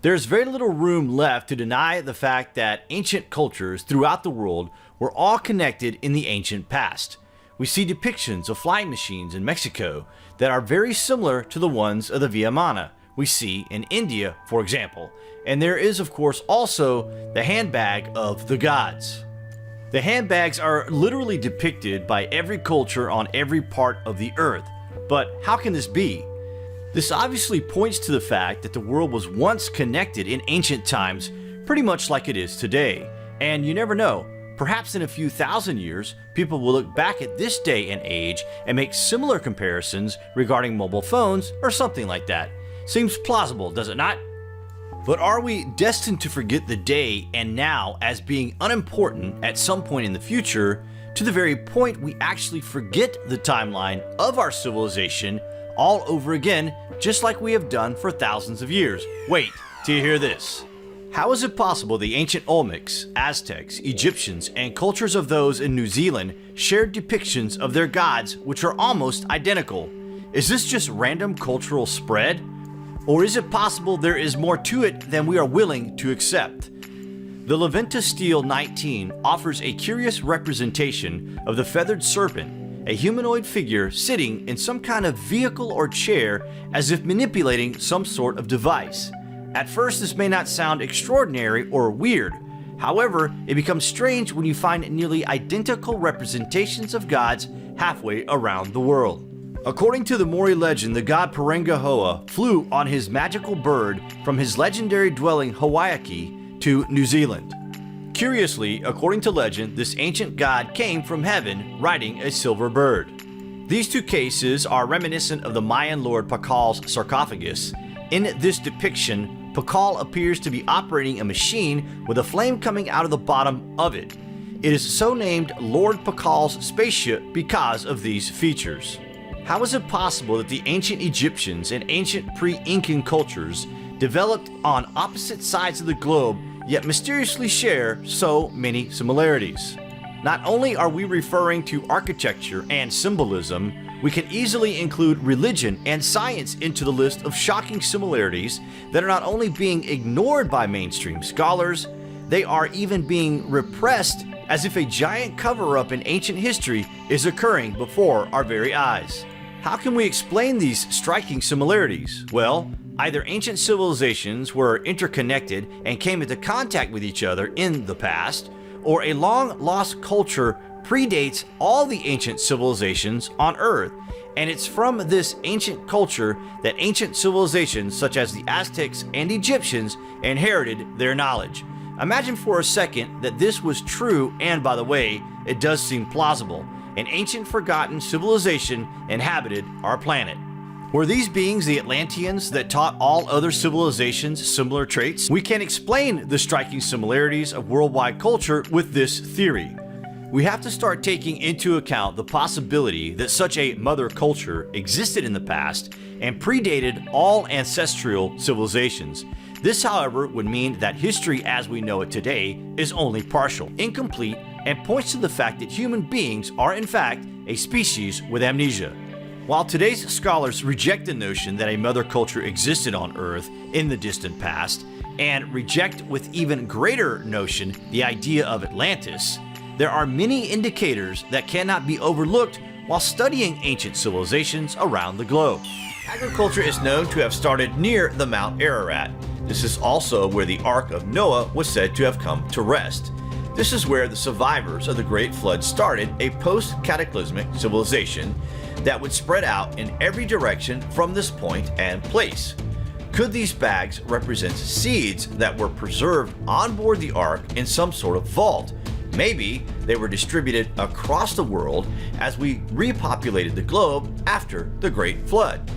There's very little room left to deny the fact that ancient cultures throughout the world were all connected in the ancient past. We see depictions of flying machines in Mexico that are very similar to the ones of the Via Mana we see in India, for example. And there is, of course, also the handbag of the gods. The handbags are literally depicted by every culture on every part of the earth. But how can this be? This obviously points to the fact that the world was once connected in ancient times, pretty much like it is today. And you never know, perhaps in a few thousand years, people will look back at this day and age and make similar comparisons regarding mobile phones or something like that. Seems plausible, does it not? But are we destined to forget the day and now as being unimportant at some point in the future, to the very point we actually forget the timeline of our civilization all over again, just like we have done for thousands of years? Wait till you hear this. How is it possible the ancient Olmecs, Aztecs, Egyptians, and cultures of those in New Zealand shared depictions of their gods which are almost identical? Is this just random cultural spread? Or is it possible there is more to it than we are willing to accept? The Leventa Stele 19 offers a curious representation of the feathered serpent, a humanoid figure sitting in some kind of vehicle or chair as if manipulating some sort of device. At first, this may not sound extraordinary or weird. However, it becomes strange when you find nearly identical representations of gods halfway around the world. According to the Maori legend, the god Parenga flew on his magical bird from his legendary dwelling Hawaii to New Zealand. Curiously, according to legend, this ancient god came from heaven riding a silver bird. These two cases are reminiscent of the Mayan lord Pakal's sarcophagus. In this depiction, Pakal appears to be operating a machine with a flame coming out of the bottom of it. It is so named Lord Pakal's spaceship because of these features. How is it possible that the ancient Egyptians and ancient pre-Incan cultures developed on opposite sides of the globe yet mysteriously share so many similarities? Not only are we referring to architecture and symbolism, we can easily include religion and science into the list of shocking similarities that are not only being ignored by mainstream scholars, they are even being repressed as if a giant cover-up in ancient history is occurring before our very eyes. How can we explain these striking similarities? Well, either ancient civilizations were interconnected and came into contact with each other in the past, or a long-lost culture predates all the ancient civilizations on Earth, and it's from this ancient culture that ancient civilizations such as the Aztecs and Egyptians inherited their knowledge. Imagine for a second that this was true, and by the way, it does seem plausible. An ancient forgotten civilization inhabited our planet. Were these beings the Atlanteans that taught all other civilizations similar traits? We can explain the striking similarities of worldwide culture with this theory. We have to start taking into account the possibility that such a mother culture existed in the past and predated all ancestral civilizations. This, however, would mean that history as we know it today is only partial, incomplete, and points to the fact that human beings are in fact a species with amnesia. While today's scholars reject the notion that a mother culture existed on Earth in the distant past, and reject with even greater notion the idea of Atlantis, there are many indicators that cannot be overlooked while studying ancient civilizations around the globe. Agriculture is known to have started near the Mount Ararat. This is also where the Ark of Noah was said to have come to rest. This is where the survivors of the Great Flood started a post-cataclysmic civilization that would spread out in every direction from this point and place. Could these bags represent seeds that were preserved on board the Ark in some sort of vault? Maybe they were distributed across the world as we repopulated the globe after the Great Flood.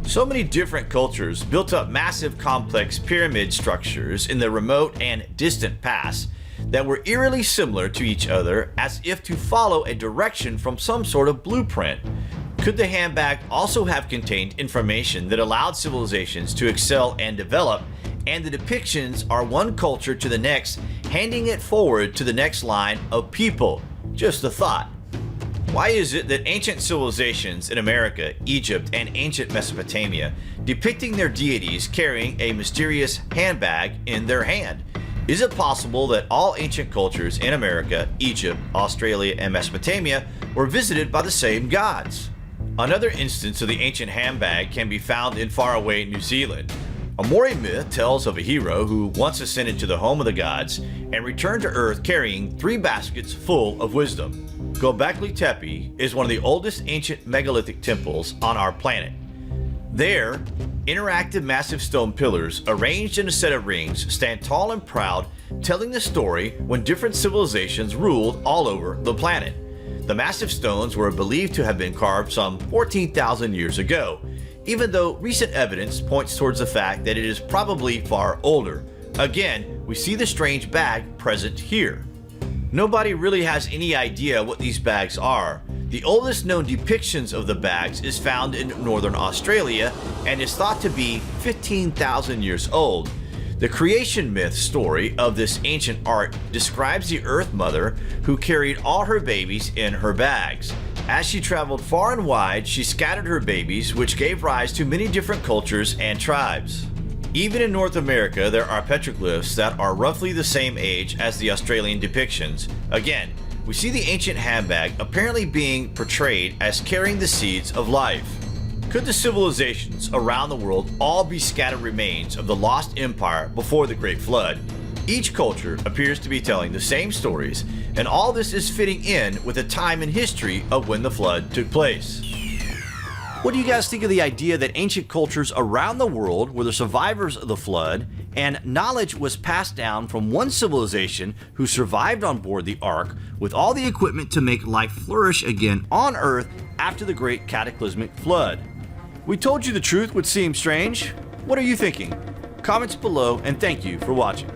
So many different cultures built up massive complex pyramid structures in the remote and distant past that were eerily similar to each other as if to follow a direction from some sort of blueprint. Could the handbag also have contained information that allowed civilizations to excel and develop, and the depictions are one culture to the next, handing it forward to the next line of people? Just a thought. Why is it that ancient civilizations in America, Egypt, and ancient Mesopotamia depicting their deities carrying a mysterious handbag in their hand. Is it possible that all ancient cultures in America, Egypt, Australia, and Mesopotamia were visited by the same gods? Another instance of the ancient handbag can be found in faraway New Zealand. A Maori myth tells of a hero who once ascended to the home of the gods and returned to Earth carrying 3 baskets full of wisdom. Göbekli Tepe is one of the oldest ancient megalithic temples on our planet. There, interactive massive stone pillars arranged in a set of rings stand tall and proud, telling the story when different civilizations ruled all over the planet. The massive stones were believed to have been carved some 14,000 years ago, even though recent evidence points towards the fact that it is probably far older. Again, we see the strange bag present here. Nobody really has any idea what these bags are. The oldest known depictions of the bags is found in northern Australia and is thought to be 15,000 years old. The creation myth story of this ancient art describes the Earth Mother who carried all her babies in her bags. As she traveled far and wide, she scattered her babies, which gave rise to many different cultures and tribes. Even in North America, there are petroglyphs that are roughly the same age as the Australian depictions. Again, we see the ancient handbag apparently being portrayed as carrying the seeds of life. Could the civilizations around the world all be scattered remains of the lost empire before the Great Flood? Each culture appears to be telling the same stories, and all this is fitting in with a time in history of when the flood took place. What do you guys think of the idea that ancient cultures around the world were the survivors of the flood, and knowledge was passed down from one civilization who survived on board the Ark with all the equipment to make life flourish again on Earth after the great cataclysmic flood? We told you the truth would seem strange. What are you thinking? Comments below, and thank you for watching.